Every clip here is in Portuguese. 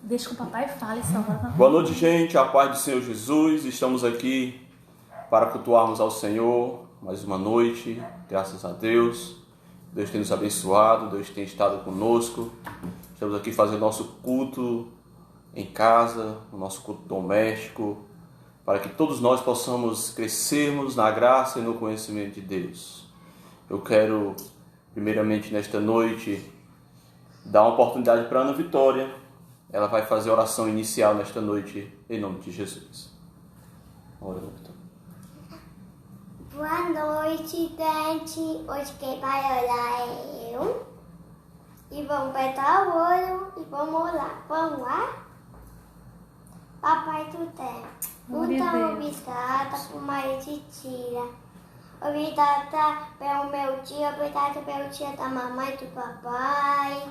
Deixa que o papai fale, Salvador. Boa noite, gente. A paz do Senhor Jesus. Estamos aqui para cultuarmos ao Senhor mais uma noite. Graças a Deus. Deus tem nos abençoado. Deus tem estado conosco. Estamos aqui fazendo nosso culto em casa, o nosso culto doméstico, para que todos nós possamos crescermos na graça e no conhecimento de Deus. Eu quero, primeiramente nesta noite, dar uma oportunidade para a Ana Vitória. Ela vai fazer a oração inicial nesta noite, em nome de Jesus. Ora, Ana Vitória. Boa noite, gente. Hoje quem vai orar é eu. E vamos apertar o olho e vamos orar. Vamos lá? Papai do céu, muito obrigada por mais de tia. Obrigada pelo meu dia, obrigada pelo dia da mamãe e do papai.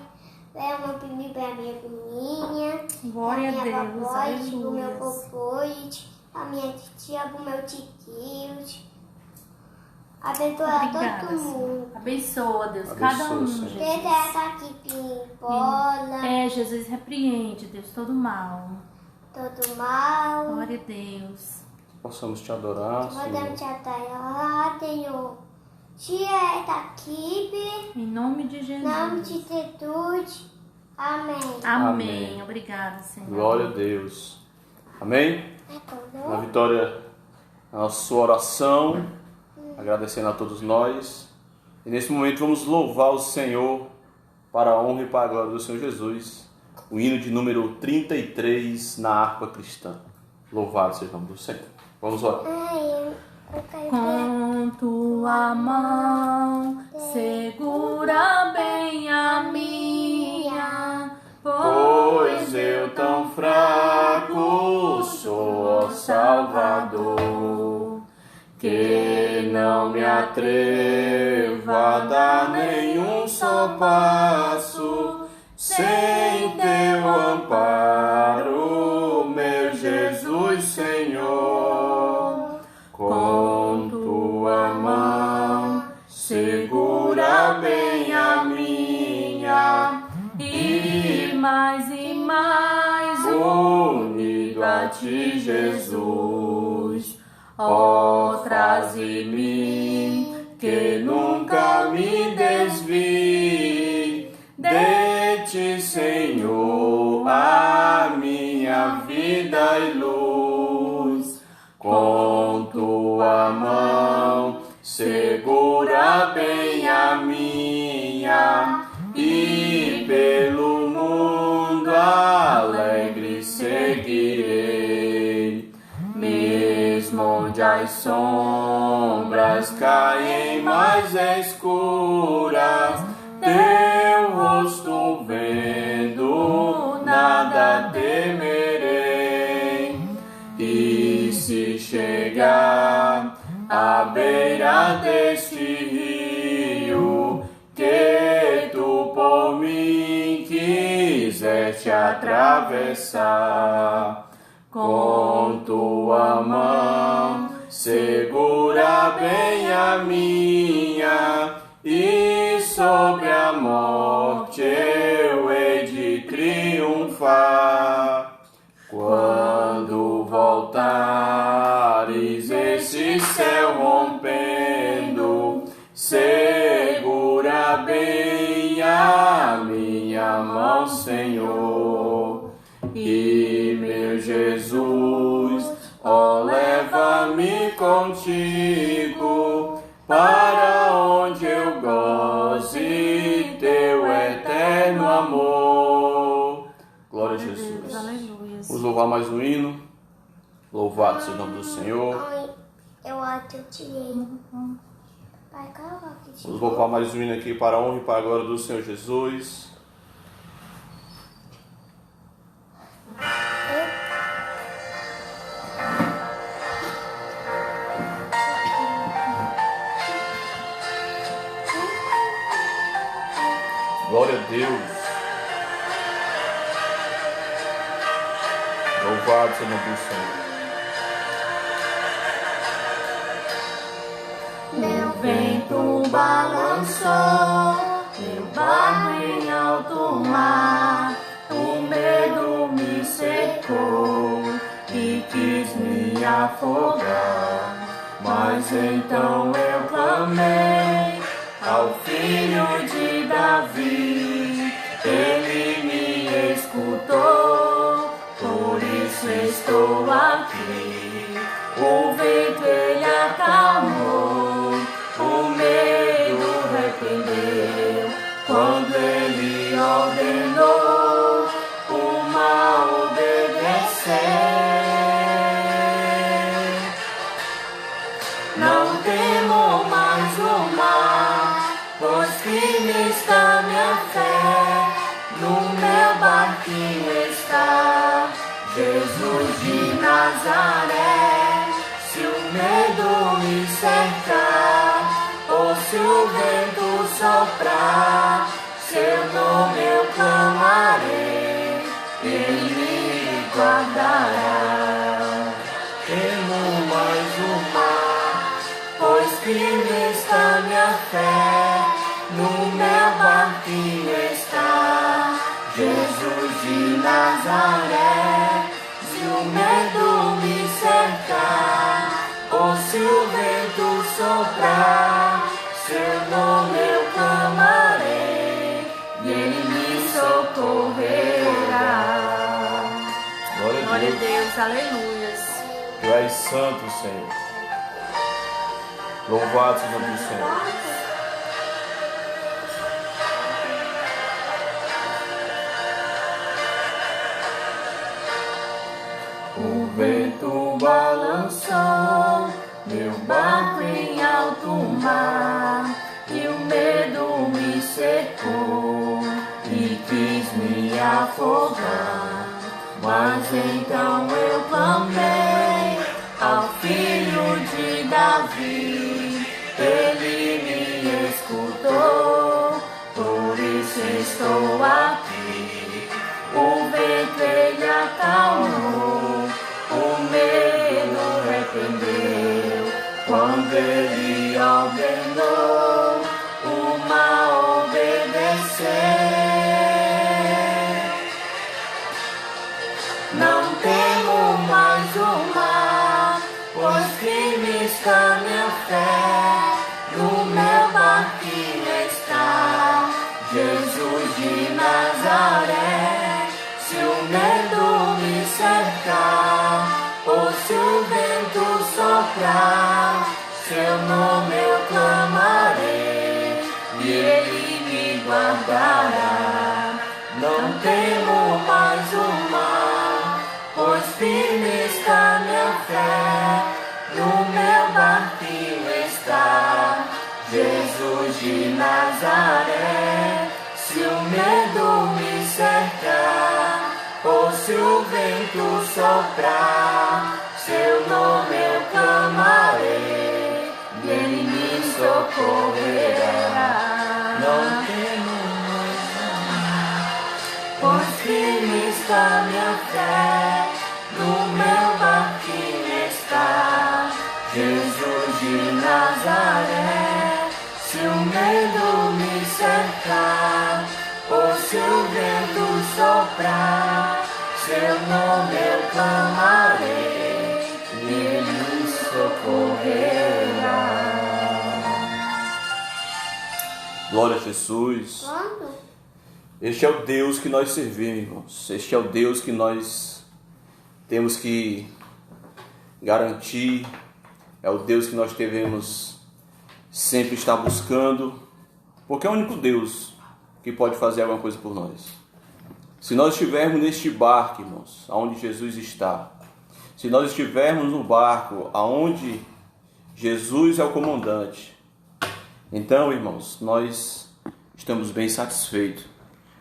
Pelo meu priminho e pela minha priminha. Glória da minha a Deus, papoite, do meu aleluia. popoite, a minha titia, do meu tiquinho. Abençoa todo mundo. Abençoa, Deus, Abençoa, cada um, Senhor. Jesus. Pedro essa aqui pimpola, Jesus, repreende, Deus, todo mal. todo mal. Glória a Deus. Possamos te adorar, Podemos Senhor. te adorar, Senhor. Tia esta equipe, Em nome de em Jesus. nome de Jesus. Amém. Amém. Amém. Obrigada, Senhor. Glória a Deus. Amém? Ana Vitória, a sua oração, agradecendo a todos nós. E nesse momento vamos louvar o Senhor para a honra e para a glória do Senhor Jesus. O hino de número 33 na harpa cristã. Louvado seja o nome do Senhor. Vamos orar. Ai, eu quero Com tua mão, segura bem a minha, Pois eu tão fraco sou, ó Salvador, que não me atrevo a dar nenhum só passo sem teu amparo, meu Jesus Senhor. Com tua mão segura bem a minha, e mais unido a ti, Jesus. Ó, traze-me, que nunca me desvie de ti, Senhor, a minha vida e luz. Com tua mão segura bem a minha, e pelo mundo alegre seguirei. Mesmo onde as sombras caem mais escuras, teu rosto vendo, nada temerei. E se chegar à beira deste rio, que tu por mim quiseste atravessar, com tua mão segura bem a minha, e sobre a morte eu hei de triunfar. Quando voltares esse céu rompendo, segura bem a minha mão, Senhor. E meu Jesus, ó, leva-me contigo, para onde eu goze teu eterno amor. Glória a Jesus. Aleluia. Vamos louvar mais um hino. Louvado seja o nome do Senhor. Ai, eu acho que eu tirei. Vai, coloca aqui. Vamos louvar mais um hino aqui para a honra e para a glória do Senhor Jesus. Glória a Deus. Louvado seja o nome do Senhor. Meu vento balançou, meu barco em alto mar, o medo me afogar. Mas então eu clamei ao filho de Davi, ele me escutou, por isso estou aqui. O vento ele acalmou, o medo repreendeu, quando ele ordenou, o mar obedeceu. Não temo mais o mar, pois firme está minha fé, no meu barquinho está Jesus de Nazaré. Se o medo me cercar, ou se o vento soprar, seu nome eu clamarei, ele me guardará. Temo mais o mar, pois firme está minha fé, no meu barquinho está Jesus de Nazaré. Se o medo me cercar, ou se o vento soprar, seu nome eu clamarei, e ele me socorrerá. Glória a Deus, aleluias. Tu és santo, Senhor. Louvado seja o nome do Senhor. O vento balançou meu barco em alto mar, e o medo me cercou e quis me afogar. Mas então eu clamei ao filho de Davi, ele me escutou, por isso estou aqui. O vento ele acalmou, o medo repreendeu, quando ele ordenou, o mar obedeceu. Não temo mais o mar, pois firme está minha fé, no meu barquinho está Jesus de Nazaré. Se o medo me cercar, ou se o vento soprar, seu nome eu clamarei, e ele me guardará. Não temo mais o mar, pois firme está minha fé, no meu barquinho está Jesus de Nazaré. Se o medo me cercar, ou se o vento soprar, seu nome eu clamarei, e ele me socorrerá. Não temo mais, pois firme está minha fé, no meu barquinho está Jesus de Nazaré. Se o medo me cercar, ou se o vento soprar, seu nome eu clamarei, e ele me socorrerá. Glória a Jesus. Este é o Deus que nós servimos, irmãos. Este é o Deus que nós temos que garantir. É o Deus que nós devemos sempre estar buscando, porque é o único Deus que pode fazer alguma coisa por nós. Se nós estivermos neste barco, irmãos, aonde Jesus está, se nós estivermos no barco aonde Jesus é o comandante, então, irmãos, nós estamos bem satisfeitos,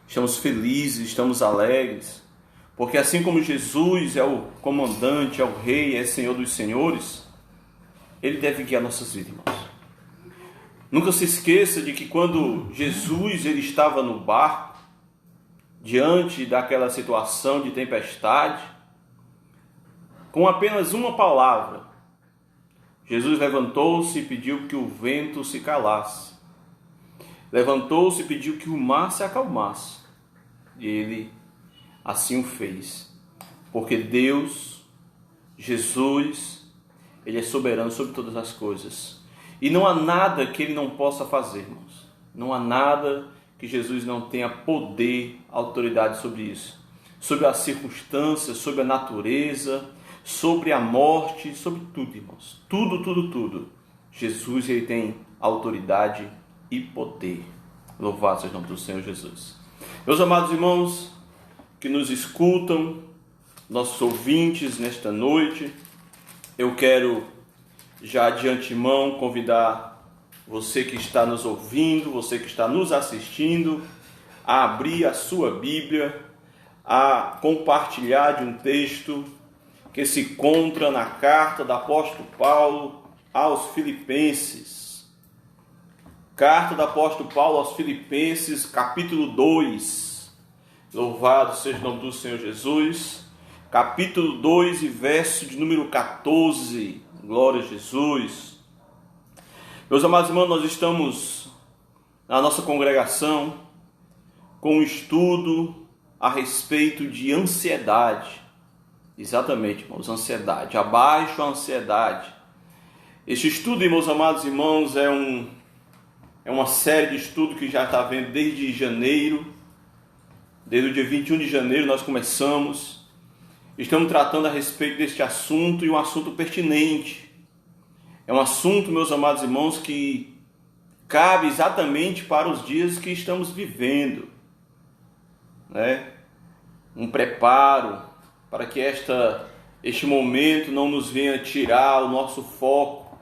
estamos felizes, estamos alegres, porque assim como Jesus é o comandante, é o rei, é Senhor dos senhores, ele deve guiar nossas vidas, irmãos. Nunca se esqueça de que quando Jesus ele estava no barco, diante daquela situação de tempestade, com apenas uma palavra, Jesus levantou-se e pediu que o vento se calasse. Levantou-se e pediu que o mar se acalmasse. E ele assim o fez. Porque Deus, Jesus, Ele é soberano sobre todas as coisas. E não há nada que Ele não possa fazer, irmãos. Não há nada que Jesus não tenha poder, autoridade sobre isso. Sobre as circunstâncias, sobre a natureza, sobre a morte, sobre tudo, irmãos. Tudo. Jesus, Ele tem autoridade e poder. Louvado seja o nome do Senhor Jesus. Meus amados irmãos que nos escutam, nossos ouvintes nesta noite, eu quero já de antemão convidar você que está nos ouvindo, você que está nos assistindo, a abrir a sua Bíblia, a compartilhar de um texto que se encontra na carta do apóstolo Paulo aos Filipenses. Carta do apóstolo Paulo aos Filipenses, capítulo 2. Louvado seja o nome do Senhor Jesus. Capítulo 2 e verso de número 14. Glória a Jesus. Meus amados irmãos, nós estamos na nossa congregação com um estudo a respeito de ansiedade. Exatamente, irmãos, ansiedade. Abaixo a ansiedade. Este estudo, meus amados irmãos, é uma série de estudo que já está vendo desde janeiro. Desde o dia 21 de janeiro nós começamos. Estamos tratando a respeito deste assunto, e um assunto pertinente. É um assunto, meus amados irmãos, que cabe exatamente para os dias que estamos vivendo, né? Um preparo para que este momento não nos venha tirar o nosso foco,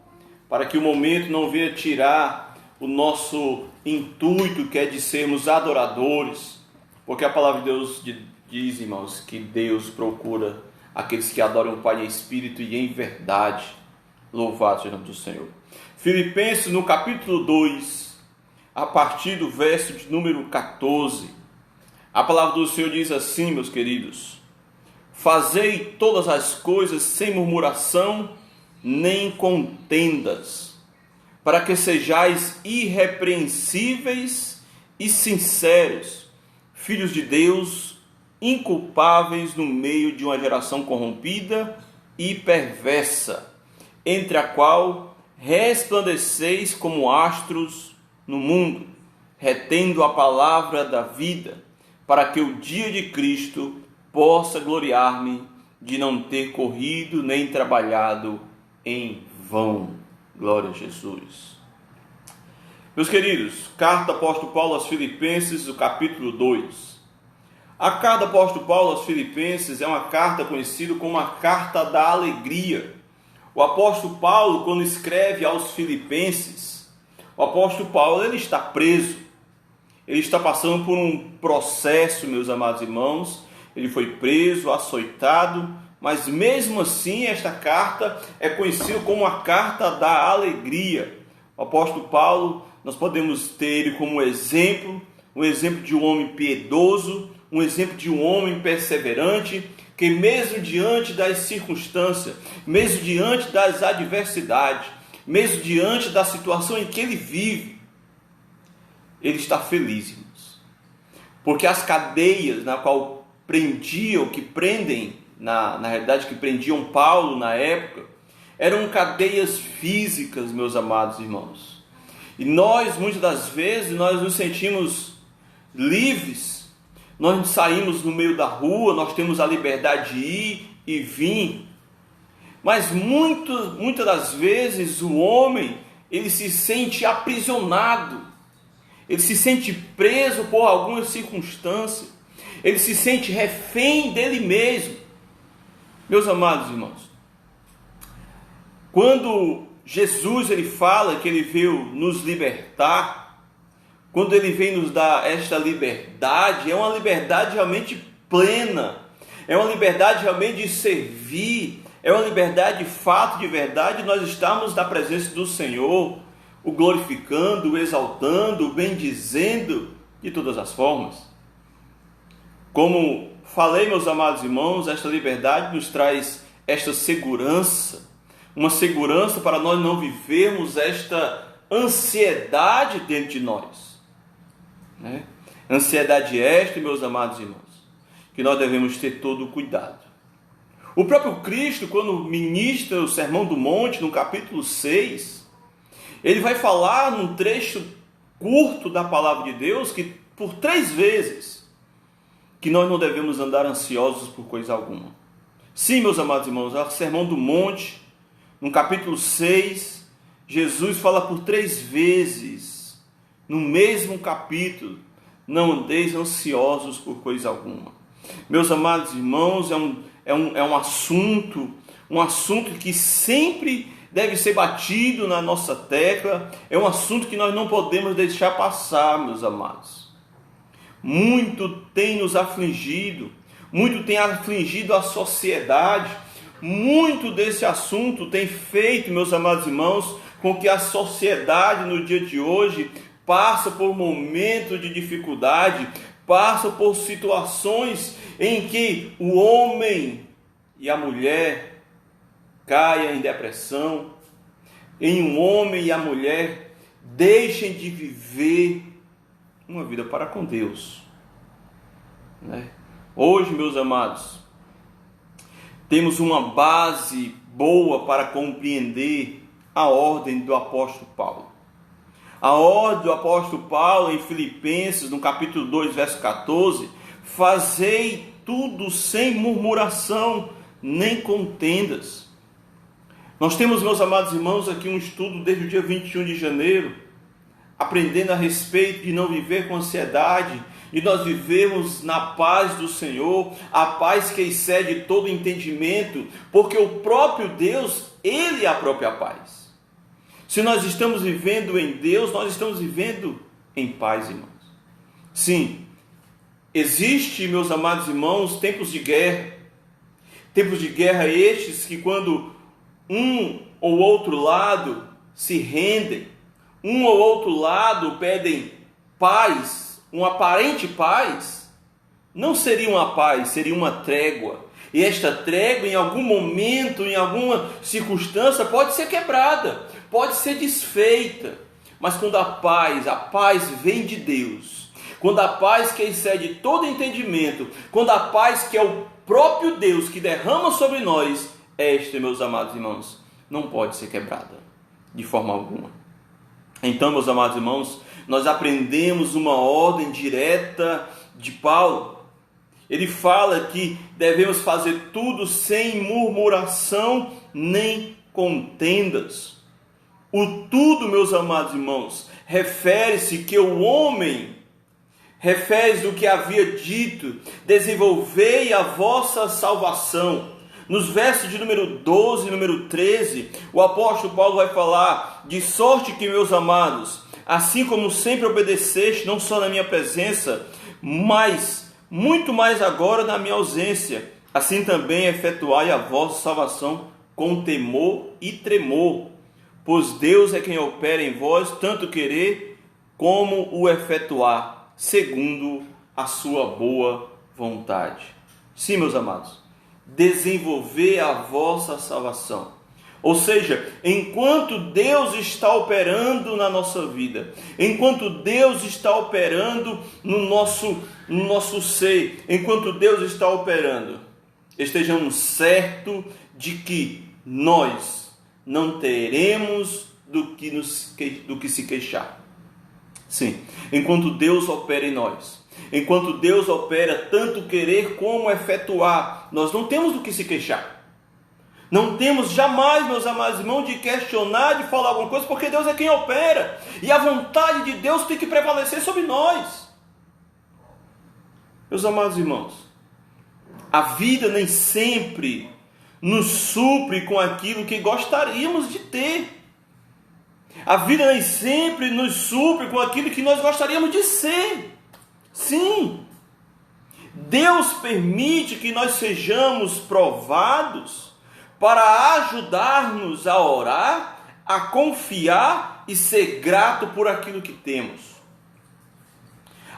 para que o momento não venha tirar o nosso intuito, que é de sermos adoradores, porque a palavra de Deus diz, irmãos, que Deus procura aqueles que adoram o Pai em espírito e em verdade. Louvado seja o nome do Senhor. Filipenses, no capítulo 2, a partir do verso de número 14, a palavra do Senhor diz assim, meus queridos: fazei todas as coisas sem murmuração nem contendas, para que sejais irrepreensíveis e sinceros, filhos de Deus, inculpáveis no meio de uma geração corrompida e perversa, entre a qual resplandeceis como astros no mundo, retendo a palavra da vida, para que o dia de Cristo possa gloriar-me de não ter corrido nem trabalhado em vão. Glória a Jesus. Meus queridos, carta do apóstolo Paulo aos Filipenses, o capítulo 2. A carta do apóstolo Paulo aos Filipenses é uma carta conhecida como a carta da alegria. O apóstolo Paulo, quando escreve aos Filipenses, o apóstolo Paulo ele está preso. Ele está passando por um processo, meus amados irmãos. Ele foi preso, açoitado, mas mesmo assim esta carta é conhecida como a carta da alegria. O apóstolo Paulo, nós podemos ter ele como exemplo, um exemplo de um homem piedoso, um exemplo de um homem perseverante, que mesmo diante das circunstâncias, mesmo diante das adversidades, mesmo diante da situação em que ele vive, ele está feliz, irmãos. Porque as cadeias na qual prendiam, que prendem, na realidade que prendiam Paulo na época, eram cadeias físicas, meus amados irmãos. E nós, muitas das vezes, nós nos sentimos livres. Nós saímos no meio da rua, nós temos a liberdade de ir e vir. Mas muitas das vezes o homem, ele se sente aprisionado. Ele se sente preso por alguma circunstância. Ele se sente refém dele mesmo. Meus amados irmãos, quando Jesus ele fala que ele veio nos libertar, quando ele vem nos dar esta liberdade, é uma liberdade realmente plena, é uma liberdade realmente de servir, é uma liberdade de fato, de verdade, nós estamos na presença do Senhor, o glorificando, o exaltando, o bendizendo de todas as formas. Como falei, meus amados irmãos, esta liberdade nos traz esta segurança, uma segurança para nós não vivermos esta ansiedade dentro de nós. Ansiedade esta, meus amados irmãos, que nós devemos ter todo o cuidado. O próprio Cristo, quando ministra o Sermão do Monte, no capítulo 6, ele vai falar num trecho curto da palavra de Deus, que por 3 vezes, que nós não devemos andar ansiosos por coisa alguma. Sim, meus amados irmãos, o Sermão do Monte, no capítulo 6, Jesus fala por 3 vezes, no mesmo capítulo, não andeis ansiosos por coisa alguma. Meus amados irmãos, é um assunto que sempre deve ser batido na nossa tecla, é um assunto que nós não podemos deixar passar, meus amados. Muito tem nos afligido, muito tem afligido a sociedade, muito desse assunto tem feito, meus amados irmãos, com que a sociedade no dia de hoje passa por momentos de dificuldade, passa por situações em que o homem e a mulher caem em depressão, em um homem e a mulher deixem de viver uma vida para com Deus, né? Hoje, meus amados, temos uma base boa para compreender a ordem do apóstolo Paulo. A ordem do apóstolo Paulo em Filipenses, no capítulo 2, verso 14, fazei tudo sem murmuração, nem contendas. Nós temos, meus amados irmãos, aqui um estudo desde o dia 21 de janeiro, aprendendo a respeito de não viver com ansiedade, e nós vivemos na paz do Senhor, a paz que excede todo entendimento, porque o próprio Deus, Ele é a própria paz. Se nós estamos vivendo em Deus, nós estamos vivendo em paz, irmãos. Sim, existe, meus amados irmãos, tempos de guerra estes que quando um ou outro lado se rendem, um ou outro lado pedem paz, uma aparente paz, não seria uma paz, seria uma trégua. E esta trégua, em algum momento, em alguma circunstância, pode ser quebrada, pode ser desfeita. Mas quando a paz vem de Deus, quando a paz que excede todo entendimento, quando a paz que é o próprio Deus que derrama sobre nós, esta, meus amados irmãos, não pode ser quebrada de forma alguma. Então, meus amados irmãos, nós aprendemos uma ordem direta de Paulo. Ele fala que devemos fazer tudo sem murmuração nem contendas. O tudo, meus amados irmãos, refere-se que o homem, refere-se do que havia dito, desenvolvei a vossa salvação. Nos versos de número 12 e número 13, o apóstolo Paulo vai falar, de sorte que, meus amados, assim como sempre obedeceste, não só na minha presença, mas muito mais agora na minha ausência, assim também efetuai a vossa salvação com temor e tremor, pois Deus é quem opera em vós tanto querer como o efetuar, segundo a sua boa vontade. Sim, meus amados, desenvolver a vossa salvação. Ou seja, enquanto Deus está operando na nossa vida, enquanto Deus está operando no nosso ser, enquanto Deus está operando, estejamos certos de que nós não teremos do que se queixar. Sim, enquanto Deus opera em nós, enquanto Deus opera tanto querer como efetuar, nós não temos do que se queixar. Não temos jamais, meus amados irmãos, de questionar, de falar alguma coisa, porque Deus é quem opera. E a vontade de Deus tem que prevalecer sobre nós. Meus amados irmãos, a vida nem sempre nos supre com aquilo que gostaríamos de ter. A vida nem sempre nos supre com aquilo que nós gostaríamos de ser. Sim, Deus permite que nós sejamos provados para ajudar-nos a orar, a confiar e ser grato por aquilo que temos.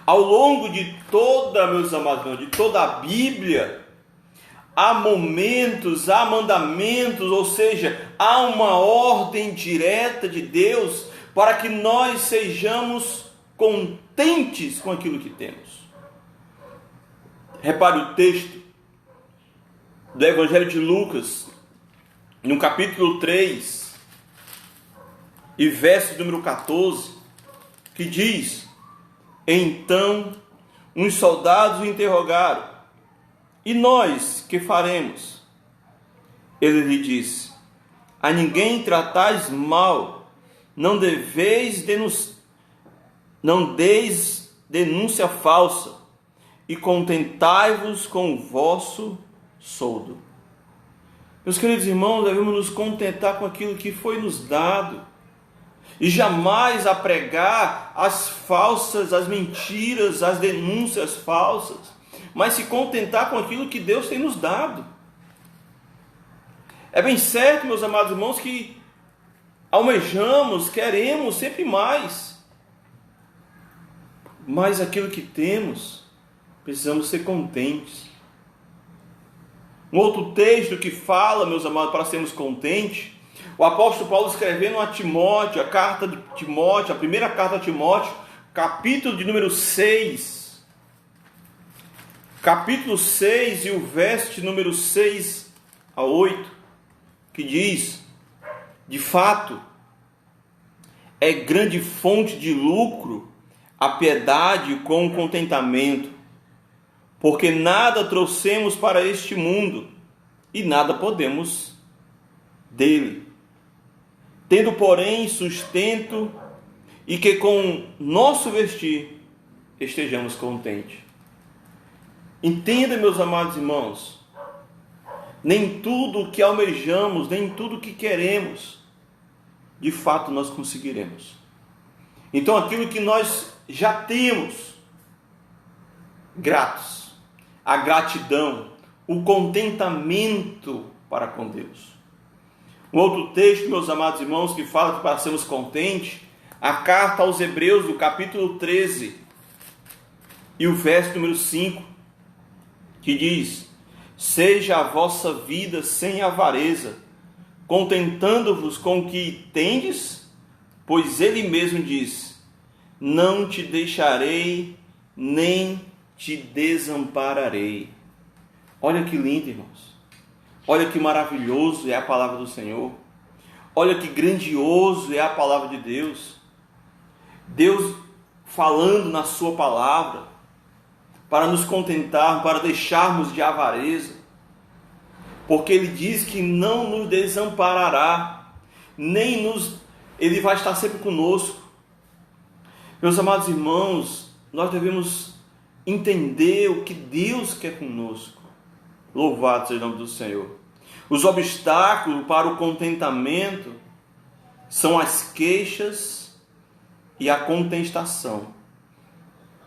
Ao longo de toda, meus amados, de toda a Bíblia, há momentos, há mandamentos, ou seja, há uma ordem direta de Deus para que nós sejamos contentes com aquilo que temos. Repare o texto. do Evangelho de Lucas, no capítulo 3, e verso número 14, que diz: então uns soldados o interrogaram: e nós que faremos? Ele lhe disse: a ninguém tratais mal, não deis denúncia falsa, e contentai-vos com o vosso soldo. Meus queridos irmãos, devemos nos contentar com aquilo que foi nos dado, e jamais a pregar as falsas, as mentiras, as denúncias falsas, mas se contentar com aquilo que Deus tem nos dado. É bem certo, meus amados irmãos, que almejamos, queremos sempre mais, mas aquilo que temos, precisamos ser contentes. Um outro texto que fala, meus amados, para sermos contentes, o apóstolo Paulo escrevendo a Timóteo, a carta de Timóteo, a primeira carta a Timóteo, capítulo de número 6, capítulo 6 e o verso de número 6 a 8, que diz: de fato, é grande fonte de lucro a piedade com o contentamento, porque nada trouxemos para este mundo e nada podemos dele. Tendo, porém, sustento e que com nosso vestir estejamos contentes. Entenda, meus amados irmãos, nem tudo o que almejamos, nem tudo o que queremos, de fato nós conseguiremos. Então aquilo que nós já temos, gratos, a gratidão, o contentamento para com Deus. Um outro texto, meus amados irmãos, que fala que para sermos contentes, a carta aos Hebreus, do capítulo 13, e o verso número 5, que diz: seja a vossa vida sem avareza, contentando-vos com o que tendes, pois ele mesmo diz: não te deixarei, nem te desampararei. Olha que lindo, irmãos. Olha que maravilhoso é a palavra do Senhor. Olha que grandioso é a palavra de Deus. Deus falando na sua palavra para nos contentar, para deixarmos de avareza. Porque Ele diz que não nos desamparará, Ele vai estar sempre conosco. Meus amados irmãos, nós devemos entender o que Deus quer conosco. Louvado seja o nome do Senhor. Os obstáculos para o contentamento são as queixas e a contestação.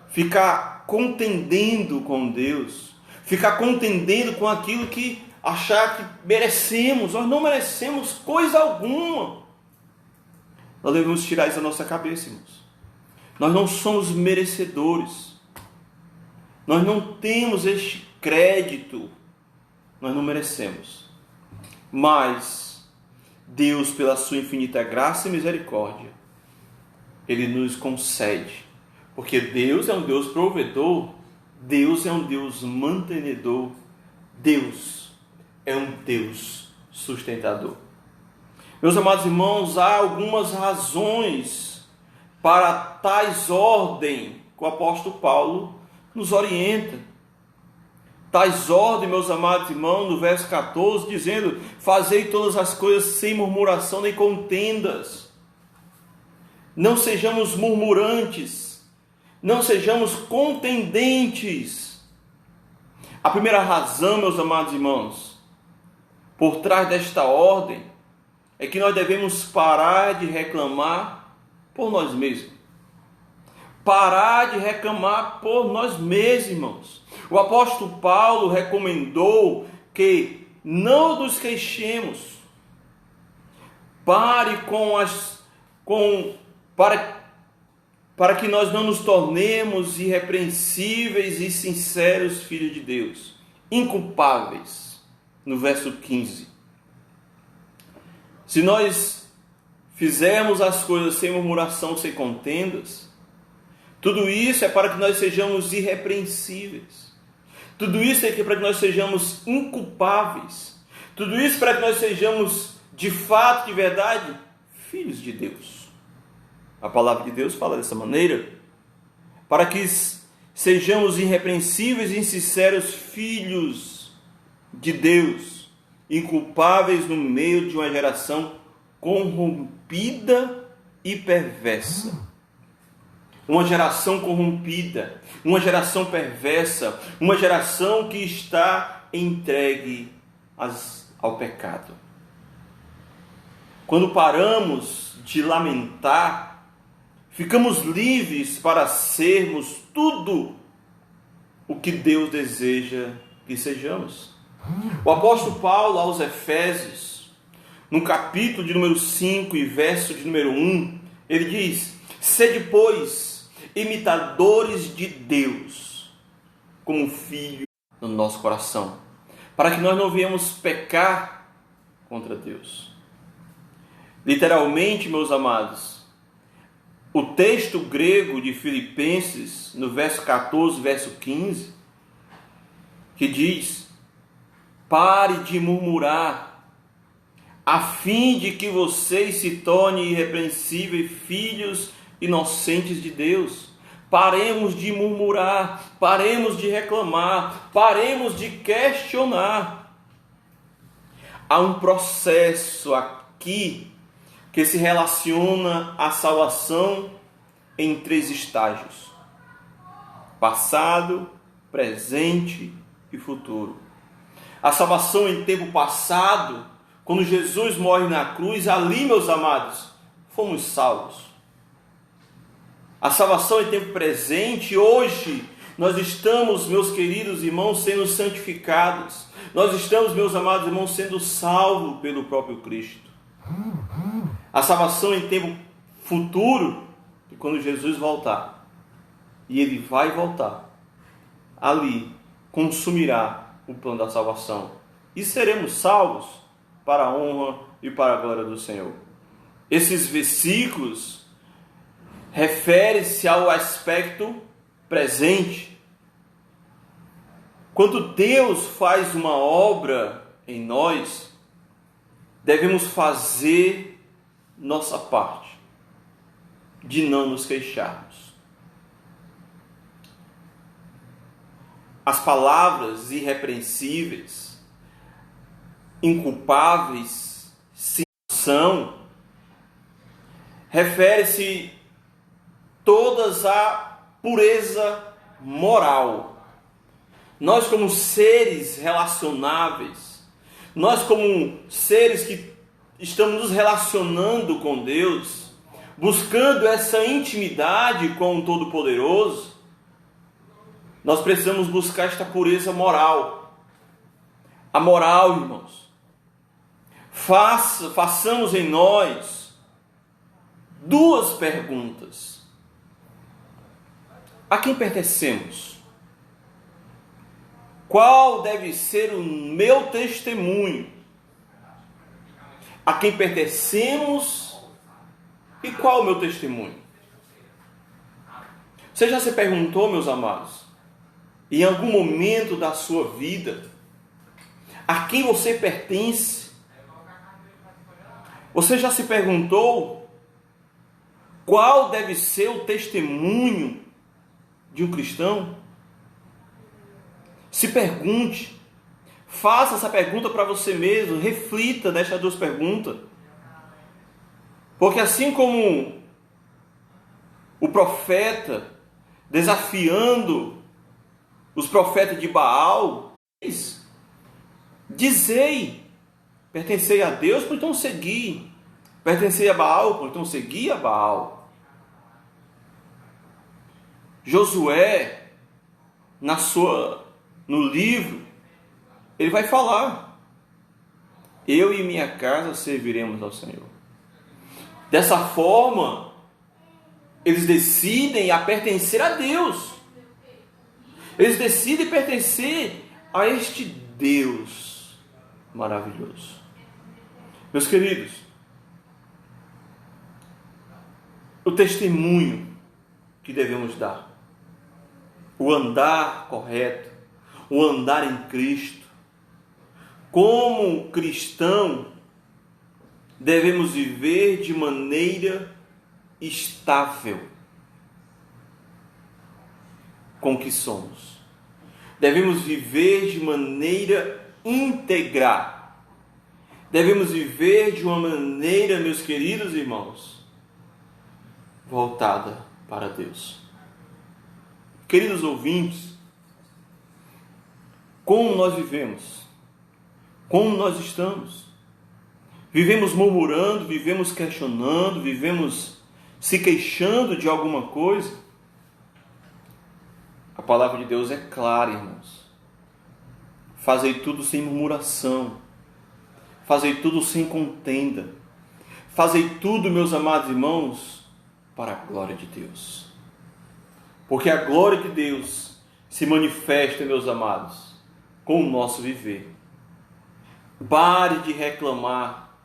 Ficar contendendo com Deus, ficar contendendo com aquilo que achar que merecemos. Nós não merecemos coisa alguma. Nós devemos tirar isso da nossa cabeça, irmãos. Nós não somos merecedores. Nós não temos este crédito. Nós não merecemos. Mas Deus, pela sua infinita graça e misericórdia, Ele nos concede. Porque Deus é um Deus provedor, Deus é um Deus mantenedor, Deus é um Deus sustentador. Meus amados irmãos, há algumas razões para tais ordem que o apóstolo Paulo nos orienta. Tais ordem, meus amados irmãos, no verso 14, dizendo: fazei todas as coisas sem murmuração nem contendas. Não sejamos murmurantes, não sejamos contendentes. A primeira razão, meus amados irmãos, por trás desta ordem, é que nós devemos parar de reclamar por nós mesmos. Parar de reclamar por nós mesmos, irmãos. O apóstolo Paulo recomendou que não nos queixemos. Pare para que nós não nos tornemos irrepreensíveis e sinceros filhos de Deus, inculpáveis, no verso 15. Se nós fizermos as coisas sem murmuração, sem contendas, tudo isso é para que nós sejamos irrepreensíveis. Tudo isso é para que nós sejamos inculpáveis. Tudo isso para que nós sejamos, de fato, de verdade, filhos de Deus. A palavra de Deus fala dessa maneira. Para que sejamos irrepreensíveis e sinceros filhos de Deus, inculpáveis no meio de uma geração corrompida e perversa. Uma geração corrompida, uma geração perversa, uma geração que está entregue ao pecado. Quando paramos de lamentar, ficamos livres para sermos tudo o que Deus deseja que sejamos. O apóstolo Paulo aos Efésios, no capítulo de número 5 e verso de número 1, ele diz: sede, pois, imitadores de Deus, como filho no nosso coração, para que nós não venhamos pecar contra Deus. Literalmente, meus amados, o texto grego de Filipenses, no verso 14, verso 15, que diz: pare de murmurar, a fim de que vocês se tornem irrepreensíveis filhos inocentes de Deus. Paremos de murmurar, paremos de reclamar, paremos de questionar. Há um processo aqui que se relaciona à salvação em 3 estágios: passado, presente e futuro. A salvação em tempo passado, quando Jesus morre na cruz, ali, meus amados, fomos salvos. A salvação em tempo presente, hoje, nós estamos, meus queridos irmãos, sendo santificados. Nós estamos, meus amados irmãos, sendo salvos pelo próprio Cristo. A salvação em tempo futuro, que quando Jesus voltar, e Ele vai voltar, ali consumirá o plano da salvação. E seremos salvos para a honra e para a glória do Senhor. Esses versículos referem-se ao aspecto presente. Quando Deus faz uma obra em nós, devemos fazer nossa parte, de não nos queixarmos. As palavras irrepreensíveis, inculpáveis, são, refere-se todas à pureza moral. Nós, como seres relacionáveis, nós, como seres que estamos nos relacionando com Deus, buscando essa intimidade com o Todo-Poderoso, nós precisamos buscar esta pureza moral. A moral, irmãos. Façamos em nós 2 perguntas. A quem pertencemos? Qual deve ser o meu testemunho? A quem pertencemos e qual o meu testemunho? Você já se perguntou, meus amados, em algum momento da sua vida, a quem você pertence? Você já se perguntou qual deve ser o testemunho de um cristão? Se pergunte, faça essa pergunta para você mesmo, reflita nestas 2 perguntas. Porque assim como o profeta desafiando os profetas de Baal, diz: dizei, pertencei a Deus, por então segui. Pertencei a Baal, por então segui a Baal. Josué, no livro, ele vai falar: eu e minha casa serviremos ao Senhor. Dessa forma, eles decidem a pertencer a Deus. Eles decidem pertencer a este Deus maravilhoso. Meus queridos, o testemunho que devemos dar, o andar correto, o andar em Cristo. Como cristão, devemos viver de maneira estável com o que somos. Devemos viver de maneira íntegra. Devemos viver de uma maneira, meus queridos irmãos, voltada para Deus. Queridos ouvintes, como nós vivemos? Como nós estamos? Vivemos murmurando, vivemos questionando, vivemos se queixando de alguma coisa? A palavra de Deus é clara, irmãos. Fazei tudo sem murmuração. Fazei tudo sem contenda. Fazei tudo, meus amados irmãos, para a glória de Deus. Porque a glória de Deus se manifesta, meus amados, com o nosso viver. Pare de reclamar.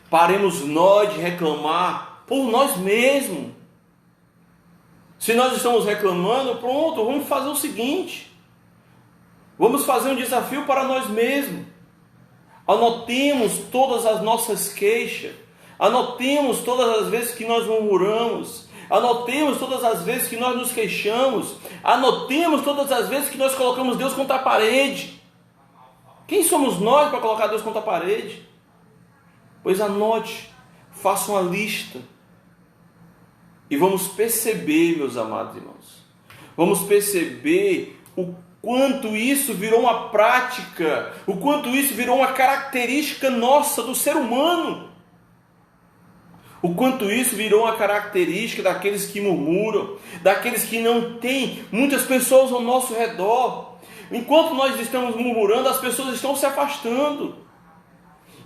Paremos nós de reclamar por nós mesmos. Se nós estamos reclamando, pronto, vamos fazer o seguinte. Vamos fazer um desafio para nós mesmos. Anotemos todas as nossas queixas. Anotemos todas as vezes que nós murmuramos. Anotemos todas as vezes que nós nos queixamos. Anotemos todas as vezes que nós colocamos Deus contra a parede. Quem somos nós para colocar Deus contra a parede? Pois anote, faça uma lista. E vamos perceber, meus amados irmãos. Vamos perceber o quanto isso virou uma prática, o quanto isso virou uma característica nossa do ser humano. O quanto isso virou uma característica daqueles que murmuram, daqueles que não têm muitas pessoas ao nosso redor. Enquanto nós estamos murmurando, as pessoas estão se afastando.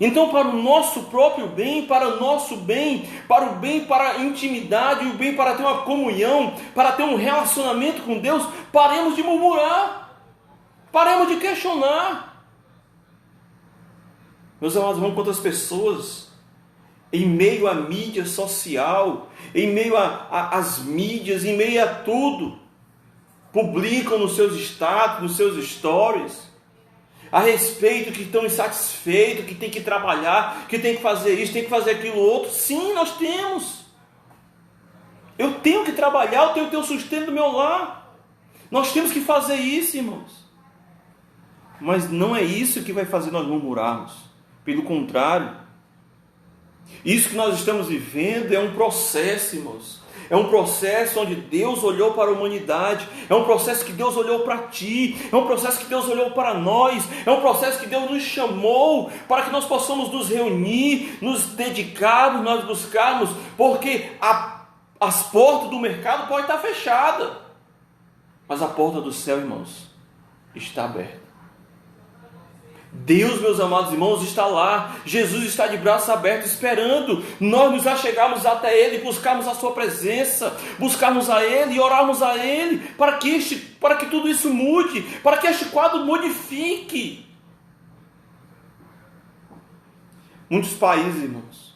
Então, para o nosso próprio bem, para o nosso bem, para a intimidade, o bem para ter uma comunhão, para ter um relacionamento com Deus, paremos de murmurar, paremos de questionar. Meus amados irmãos, quantas pessoas, em meio à mídia social, em meio às mídias, em meio a tudo, publicam nos seus status, nos seus stories, a respeito que estão insatisfeitos, que tem que trabalhar, que tem que fazer isso, tem que fazer aquilo outro. Sim, nós temos. Eu tenho que trabalhar, eu tenho que ter o sustento do meu lar. Nós temos que fazer isso, irmãos. Mas não é isso que vai fazer nós murmurarmos. Pelo contrário, isso que nós estamos vivendo é um processo, irmãos. É um processo onde Deus olhou para a humanidade. É um processo que Deus olhou para ti. É um processo que Deus olhou para nós. É um processo que Deus nos chamou para que nós possamos nos reunir, nos dedicarmos, nós buscarmos. Porque as portas do mercado podem estar fechadas, mas a porta do céu, irmãos, está aberta. Deus, meus amados irmãos, está lá. Jesus está de braços abertos esperando nós nos achegarmos até Ele, buscarmos a sua presença, buscarmos a Ele e orarmos a Ele para que tudo isso mude, para que este quadro modifique. Muitos países, irmãos,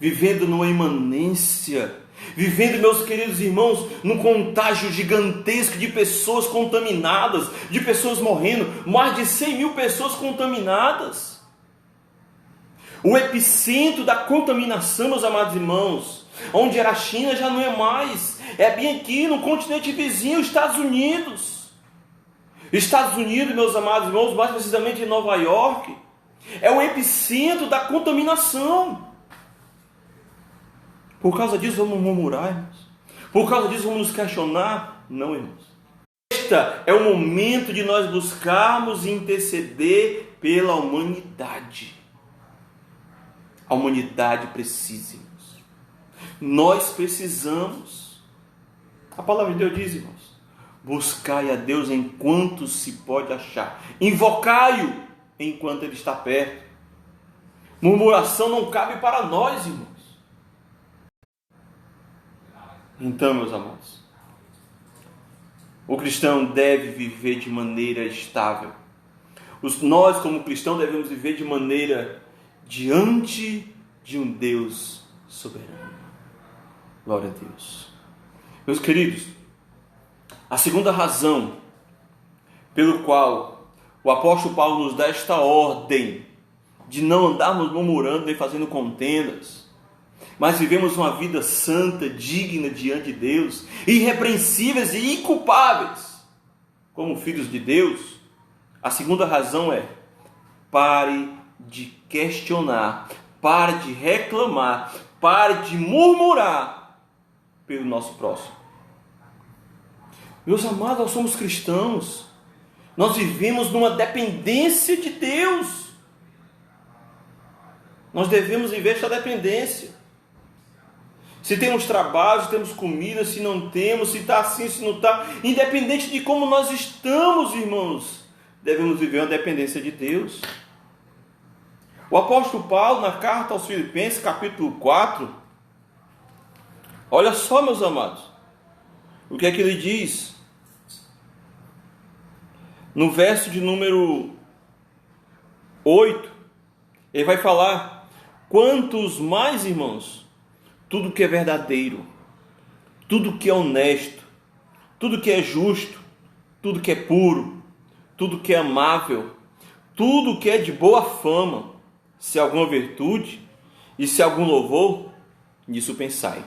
vivendo numa imanência, vivendo, meus queridos irmãos, num contágio gigantesco de pessoas contaminadas, de pessoas morrendo, mais de 100 mil pessoas contaminadas. O epicentro da contaminação, meus amados irmãos, onde era a China já não é mais, é bem aqui no continente vizinho, Estados Unidos. Estados Unidos, meus amados irmãos, mais precisamente em Nova York, é o epicentro da contaminação. Por causa disso vamos murmurar, irmãos? Por causa disso vamos nos questionar? Não, irmãos. Este é o momento de nós buscarmos e interceder pela humanidade. A humanidade precisa, irmãos. Nós precisamos. A palavra de Deus diz, irmãos, buscai a Deus enquanto se pode achar. Invocai-o enquanto Ele está perto. Murmuração não cabe para nós, irmãos. Então, meus amados, o cristão deve viver de maneira estável. Nós, como cristãos, devemos viver de maneira diante de um Deus soberano. Glória a Deus. Meus queridos, a segunda razão pelo qual o apóstolo Paulo nos dá esta ordem de não andarmos murmurando nem fazendo contendas, mas vivemos uma vida santa, digna diante de Deus, irrepreensíveis e inculpáveis, como filhos de Deus. A segunda razão é: pare de questionar, pare de reclamar, pare de murmurar pelo nosso próximo. Meus amados, nós somos cristãos, nós vivemos numa dependência de Deus. Nós devemos viver esta dependência. Se temos trabalho, se temos comida, se não temos, se está assim, se não está, independente de como nós estamos, irmãos, devemos viver uma dependência de Deus. O apóstolo Paulo, na carta aos Filipenses, capítulo 4, olha só, meus amados, o que é que ele diz? No verso de número 8, ele vai falar: quantos mais, irmãos, tudo que é verdadeiro, tudo que é honesto, tudo que é justo, tudo que é puro, tudo que é amável, tudo que é de boa fama, se alguma virtude e se algum louvor, nisso pensai.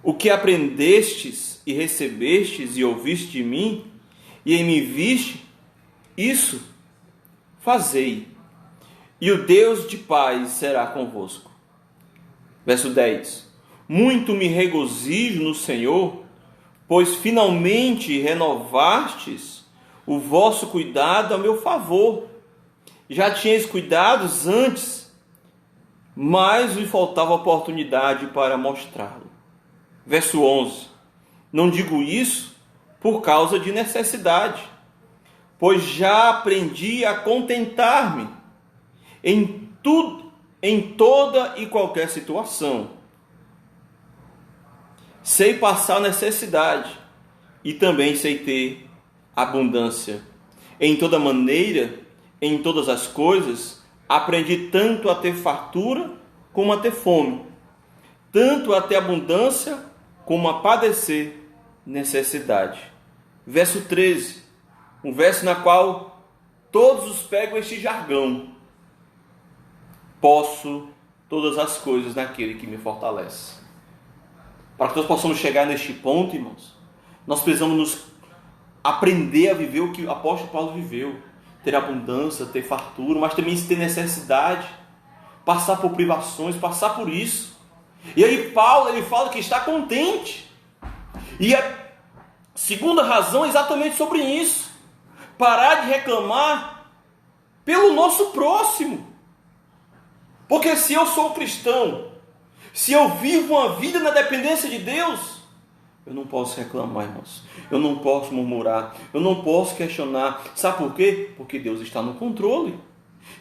O que aprendestes e recebestes e ouvistes de mim, e em mim viste, isso fazei, e o Deus de paz será convosco. Verso 10. Muito me regozijo no Senhor, pois finalmente renovastes o vosso cuidado a meu favor. Já tinhais cuidados antes, mas lhe faltava oportunidade para mostrá-lo. Verso 11. Não digo isso por causa de necessidade, pois já aprendi a contentar-me em tudo, em toda e qualquer situação. Sei passar necessidade e também sei ter abundância. Em toda maneira, em todas as coisas, aprendi tanto a ter fartura como a ter fome, tanto a ter abundância como a padecer necessidade. Verso 13, um verso na qual todos os pegam este jargão: posso todas as coisas naquele que me fortalece. Para que nós possamos chegar neste ponto, irmãos, nós precisamos nos aprender a viver o que o apóstolo Paulo viveu: ter abundância, ter fartura, mas também ter necessidade, passar por privações, passar por isso. E aí Paulo, ele fala que está contente. E a segunda razão é exatamente sobre isso: parar de reclamar pelo nosso próximo. Porque se eu sou cristão, se eu vivo uma vida na dependência de Deus, eu não posso reclamar, irmãos. Eu não posso murmurar, eu não posso questionar. Sabe por quê? Porque Deus está no controle.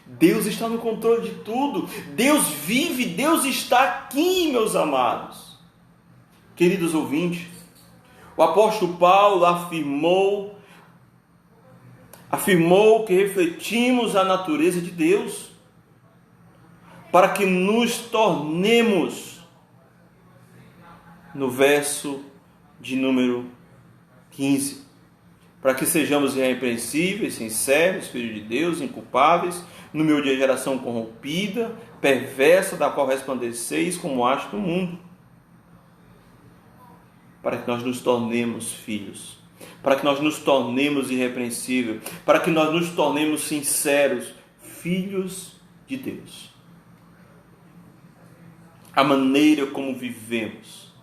Deus está no controle de tudo. Deus vive, Deus está aqui, meus amados. Queridos ouvintes, o apóstolo Paulo afirmou que refletimos a natureza de Deus, para que nos tornemos, no verso de número 15, para que sejamos irrepreensíveis, sinceros, filhos de Deus, inculpáveis, no meio de geração corrompida, perversa, da qual resplandeceis como astro do mundo, para que nós nos tornemos filhos, para que nós nos tornemos irrepreensíveis, para que nós nos tornemos sinceros, filhos de Deus. A maneira como vivemos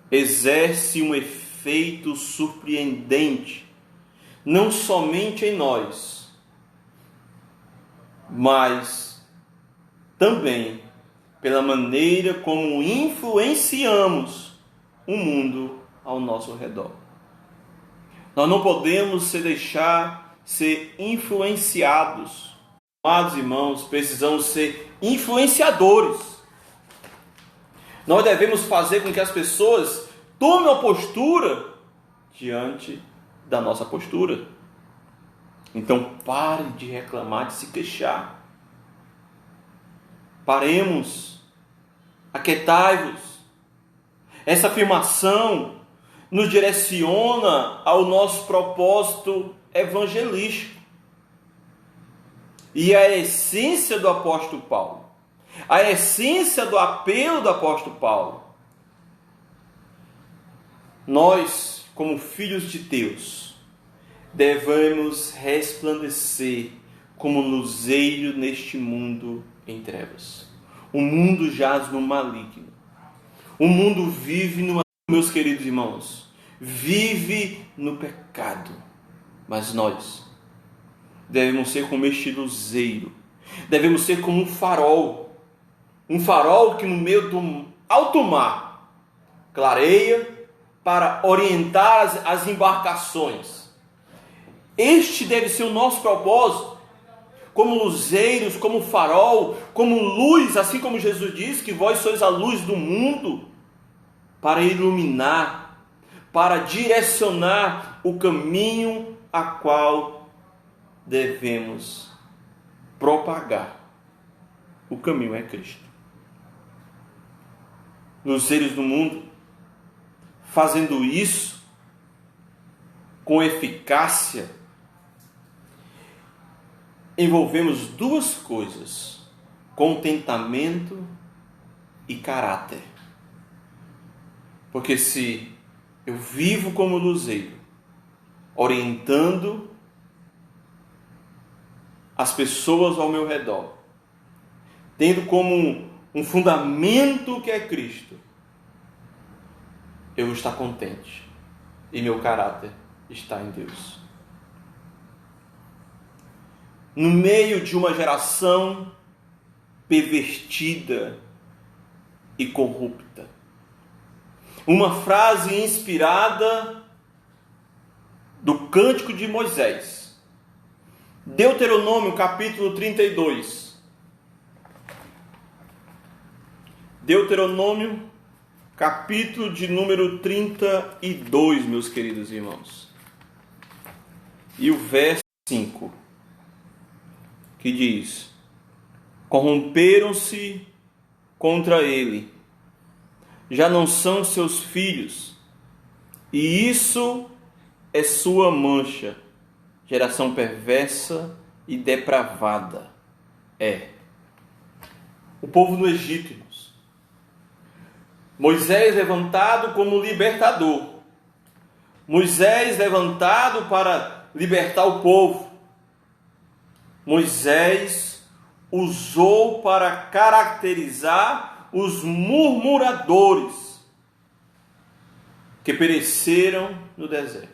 exerce um efeito surpreendente, não somente em nós, mas também pela maneira como influenciamos o mundo ao nosso redor. Nós não podemos deixar ser influenciados. Amados irmãos, precisamos ser influenciadores. Nós devemos fazer com que as pessoas tomem uma postura diante da nossa postura. Então pare de reclamar, de se queixar. Paremos, aquietai-vos. Essa afirmação nos direciona ao nosso propósito evangelístico. E a essência do apóstolo Paulo, a essência do apelo do apóstolo Paulo, nós, como filhos de Deus, devemos resplandecer como luzeiro neste mundo em trevas. O mundo jaz no maligno. O mundo vive no... Meus queridos irmãos, vive no pecado. Mas nós devemos ser como este luzeiro. Devemos ser como um farol. Um farol que no meio do alto mar clareia para orientar as embarcações. Este deve ser o nosso propósito. Como luzeiros, como farol, como luz, assim como Jesus diz que vós sois a luz do mundo, para iluminar, para direcionar o caminho a qual devemos propagar. O caminho é Cristo. Luzeiros do mundo, fazendo isso com eficácia, envolvemos duas coisas: contentamento e caráter. Porque se eu vivo como luzeiro, orientando as pessoas ao meu redor, tendo como um fundamento que é Cristo, eu vou estar contente e meu caráter está em Deus. No meio de uma geração pervertida e corrupta. Uma frase inspirada do Cântico de Moisés. Deuteronômio capítulo 32. Deuteronômio capítulo de número 32, meus queridos irmãos. E o verso 5. Que diz: corromperam-se contra ele, já não são seus filhos, e isso é sua mancha, geração perversa e depravada. É o povo do Egito, irmãos. Moisés levantado como libertador, Moisés levantado para libertar o povo. Moisés usou para caracterizar os murmuradores que pereceram no deserto.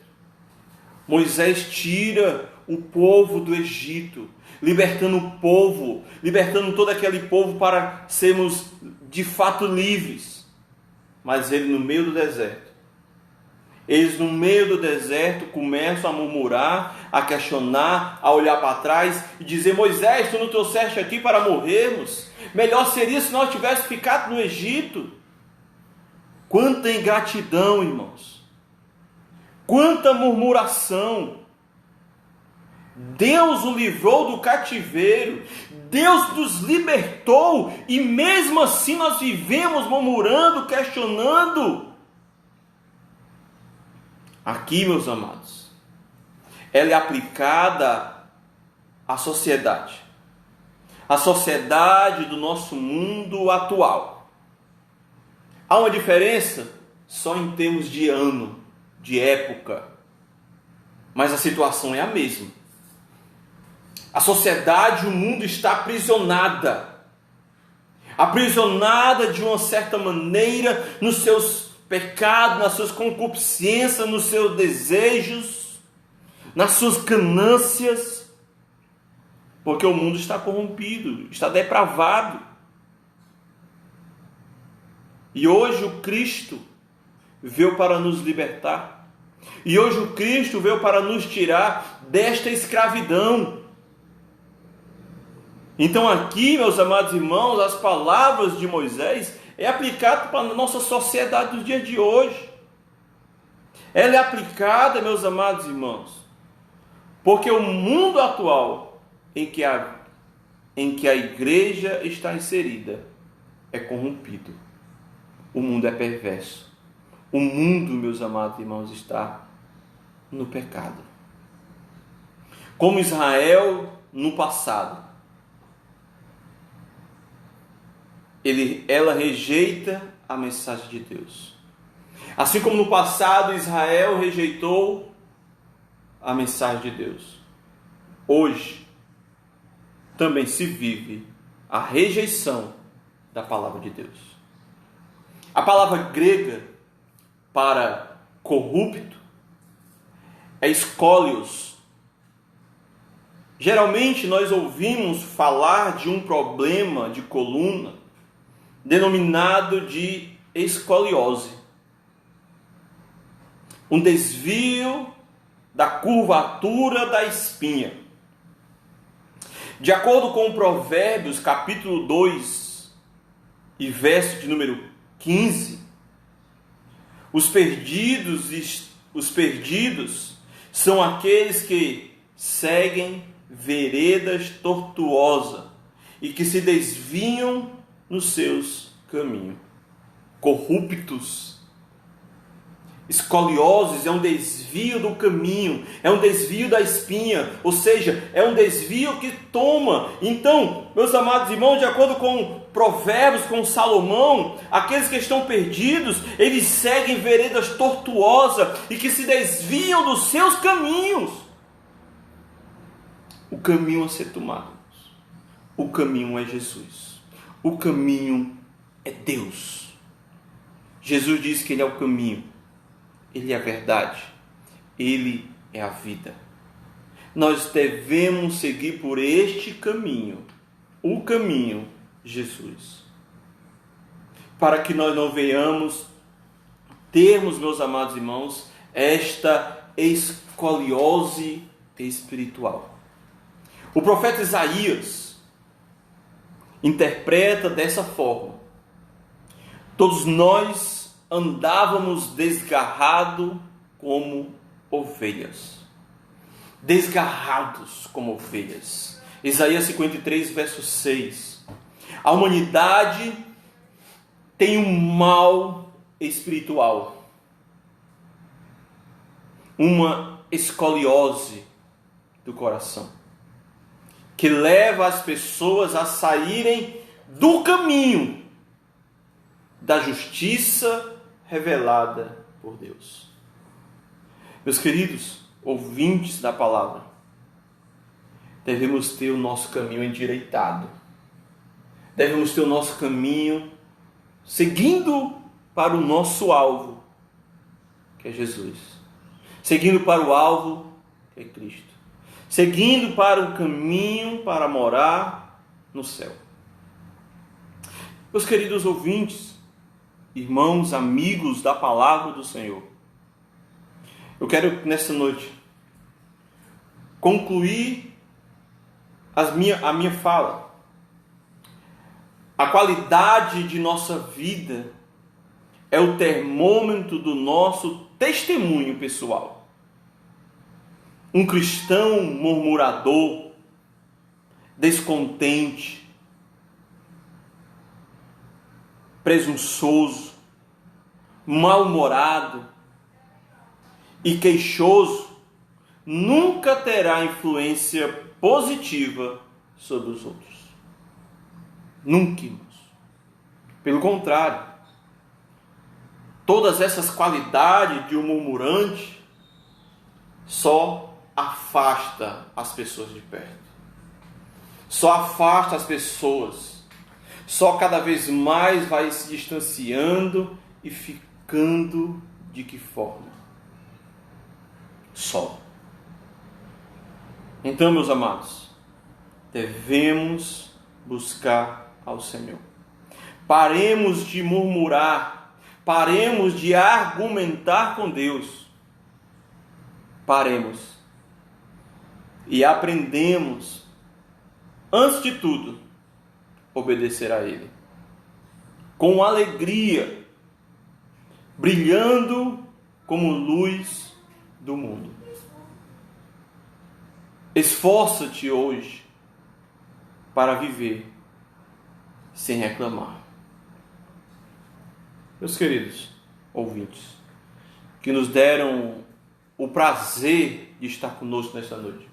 Moisés tira o povo do Egito, libertando o povo, libertando todo aquele povo para sermos de fato livres. Mas ele no meio do deserto, eles no meio do deserto começam a murmurar, a questionar, a olhar para trás e dizer: Moisés, tu não trouxeste aqui para morrermos? Melhor seria se nós tivéssemos ficado no Egito. Quanta ingratidão, irmãos! Quanta murmuração! Deus o livrou do cativeiro, Deus nos libertou, e mesmo assim nós vivemos murmurando, questionando. Aqui, meus amados, ela é aplicada à sociedade. A sociedade do nosso mundo atual. Há uma diferença só em termos de ano, de época. Mas a situação é a mesma. A sociedade, o mundo está aprisionada. Aprisionada de uma certa maneira nos seus pecados, nas suas concupiscências, nos seus desejos, nas suas ganâncias, porque o mundo está corrompido, está depravado. E hoje o Cristo veio para nos libertar. E hoje o Cristo veio para nos tirar desta escravidão. Então aqui, meus amados irmãos, as palavras de Moisés é aplicado para a nossa sociedade dos dias de hoje. Ela é aplicada, meus amados irmãos, porque o mundo atual em que a igreja está inserida é corrompido. O mundo é perverso. O mundo, meus amados irmãos, está no pecado. Como Israel no passado, ela rejeita a mensagem de Deus. Assim como no passado Israel rejeitou a mensagem de Deus, hoje também se vive a rejeição da palavra de Deus. A palavra grega para corrupto é skolios. Geralmente nós ouvimos falar de um problema de coluna denominado de escoliose. Um desvio da curvatura da espinha. De acordo com Provérbios, capítulo 2, e verso de número 15, os perdidos são aqueles que seguem veredas tortuosas e que se desviam nos seus caminhos. Corruptos. Escolioses é um desvio do caminho, é um desvio da espinha, ou seja, é um desvio que toma. Então, meus amados irmãos, de acordo com Provérbios, com Salomão, aqueles que estão perdidos, eles seguem veredas tortuosas e que se desviam dos seus caminhos. O caminho a ser tomado, o caminho é Jesus, o caminho é Deus. Jesus diz que Ele é o caminho, Ele é a verdade, Ele é a vida. Nós devemos seguir por este caminho, o caminho Jesus, para que nós não venhamos termos, meus amados irmãos, esta escoliose espiritual. O profeta Isaías interpreta dessa forma: todos nós andávamos desgarrados como ovelhas. Desgarrados como ovelhas. Isaías 53, verso 6. A humanidade tem um mal espiritual. Uma escoliose do coração, que leva as pessoas a saírem do caminho da justiça revelada por Deus. Meus queridos ouvintes da palavra, devemos ter o nosso caminho endireitado. Devemos ter o nosso caminho seguindo para o nosso alvo, que é Jesus. Seguindo para o alvo, que é Cristo. Seguindo para o caminho para morar no céu. Meus queridos ouvintes, irmãos, amigos da palavra do Senhor, eu quero nessa noite concluir a minha fala. A qualidade de nossa vida é o termômetro do nosso testemunho pessoal. Um cristão murmurador, descontente, presunçoso, mal-humorado e queixoso nunca terá influência positiva sobre os outros. Nunca. Pelo contrário, todas essas qualidades de um murmurante só afasta as pessoas de perto. Só afasta as pessoas. Só cada vez mais vai se distanciando e ficando de que forma? Só. Então, meus amados, devemos buscar ao Senhor. Paremos de murmurar, paremos de argumentar com Deus. Paremos e aprendemos, antes de tudo, obedecer a Ele. Com alegria, brilhando como luz do mundo. Esforça-te hoje para viver sem reclamar. Meus queridos ouvintes, que nos deram o prazer de estar conosco nesta noite.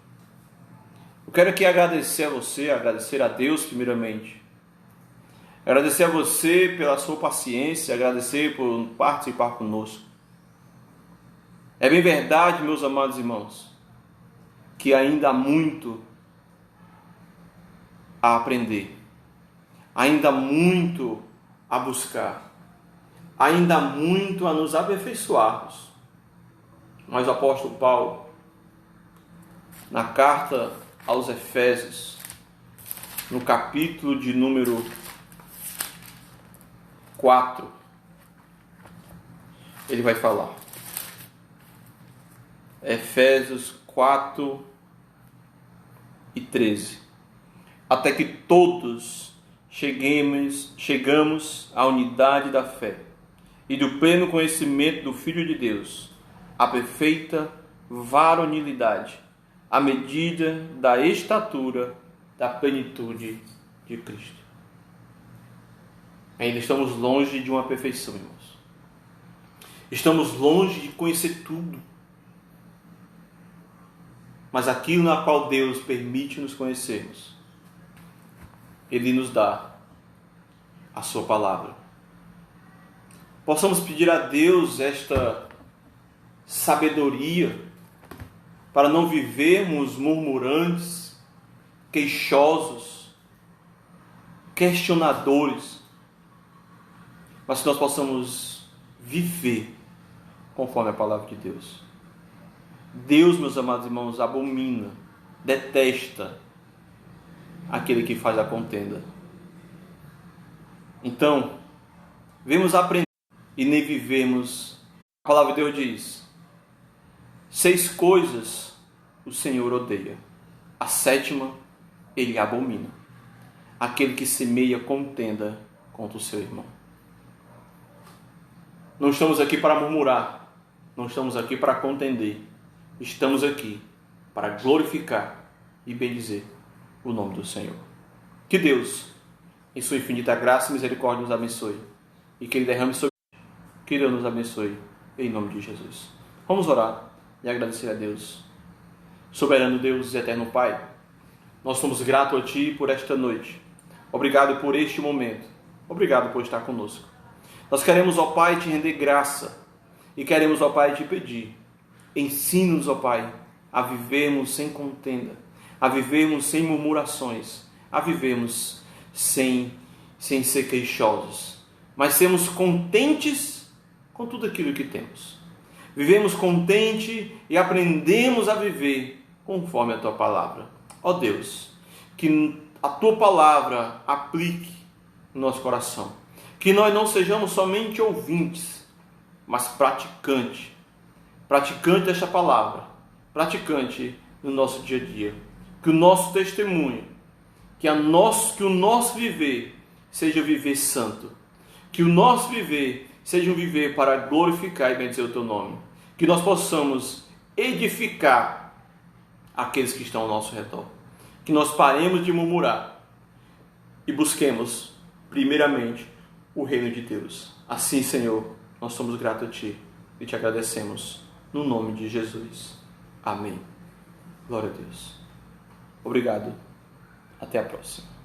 Eu quero aqui agradecer a você, agradecer a Deus primeiramente. Agradecer a você pela sua paciência, agradecer por participar conosco. É bem verdade, meus amados irmãos, que ainda há muito a aprender, ainda há muito a buscar, ainda há muito a nos aperfeiçoarmos. Mas o apóstolo Paulo, na carta aos Efésios, no capítulo de número 4, ele vai falar. Efésios 4 e 13. Até que todos chegamos à unidade da fé e do pleno conhecimento do Filho de Deus, a perfeita varonilidade, à medida da estatura da plenitude de Cristo. Ainda estamos longe de uma perfeição, irmãos. Estamos longe de conhecer tudo. Mas aquilo na qual Deus permite nos conhecermos, Ele nos dá a sua palavra. Possamos pedir a Deus esta sabedoria para não vivermos murmurantes, queixosos, questionadores, mas que nós possamos viver conforme a palavra de Deus. Deus, meus amados irmãos, abomina, detesta aquele que faz a contenda. Então, vemos aprender e nem vivemos. A palavra de Deus diz: 6 coisas o Senhor odeia, a 7ª Ele abomina: aquele que semeia contenda contra o seu irmão. Não estamos aqui para murmurar, não estamos aqui para contender, estamos aqui para glorificar e bendizer o nome do Senhor. Que Deus, em sua infinita graça e misericórdia, nos abençoe e que Ele derrame sobre nós. Que Deus nos abençoe em nome de Jesus. Vamos orar e agradecer a Deus. Soberano Deus e eterno Pai, nós somos gratos a Ti por esta noite. Obrigado por este momento. Obrigado por estar conosco. Nós queremos, ó Pai, Te render graça e queremos, ó Pai, Te pedir. Ensina-nos, ó Pai, a vivermos sem contenda, a vivermos sem murmurações, a vivermos sem ser queixosos, mas sermos contentes com tudo aquilo que temos. Vivemos contente e aprendemos a viver conforme a Tua palavra. Ó Deus, que a Tua palavra aplique no nosso coração. Que nós não sejamos somente ouvintes, mas praticantes. Praticante desta palavra. Praticante no nosso dia a dia. Que o nosso testemunho, que o nosso viver seja viver santo. Que o nosso viver seja um viver para glorificar e bendizer o Teu nome. Que nós possamos edificar aqueles que estão ao nosso redor. Que nós paremos de murmurar e busquemos, primeiramente, o reino de Deus. Assim, Senhor, nós somos gratos a Ti e Te agradecemos no nome de Jesus. Amém. Glória a Deus. Obrigado. Até a próxima.